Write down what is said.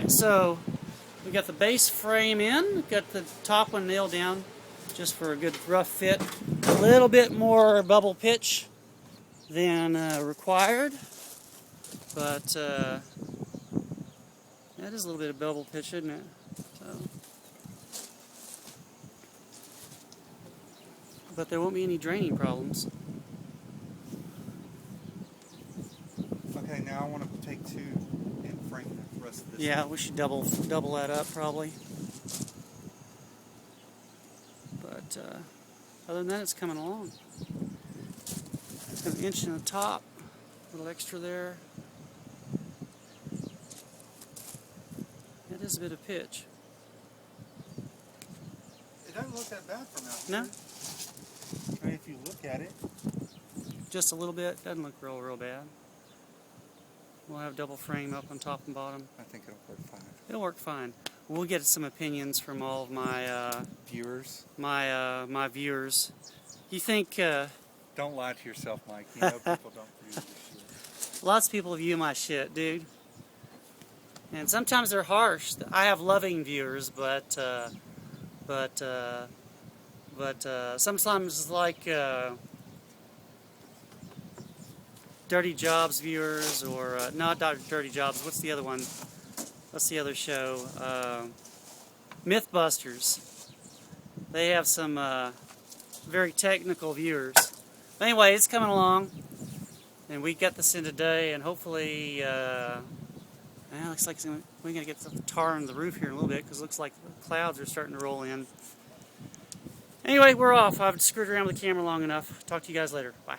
Alright, so we got the base frame in, got the top one nailed down just for a good rough fit. A little bit more bubble pitch than required, but that is a little bit of bubble pitch, isn't it? So, but there won't be any draining problems. Okay, now I want to take two and frame the rest of this. Yeah, we should double that up probably. But other than that, it's coming along. It's got an inch in the top, a little extra there. That is a bit of pitch. It doesn't look that bad from out No? here. I mean, if you look at it. Just a little bit. Doesn't look real bad. We'll have double frame up on top and bottom. I think it'll work fine. It'll work fine. We'll get some opinions from all of my Viewers. my viewers. You think? Don't lie to yourself, Mike. You know people don't view this shit. Lots of people view my shit, dude. And sometimes they're harsh. I have loving viewers, but sometimes like Dirty Jobs viewers, or not Dirty Jobs. What's the other one? What's the other show? Mythbusters. They have some very technical viewers. But anyway, it's coming along, and we got this in today, and hopefully, looks like we're gonna get some tar on the roof here in a little bit because it looks like the clouds are starting to roll in. Anyway, we're off. I've screwed around with the camera long enough. Talk to you guys later. Bye.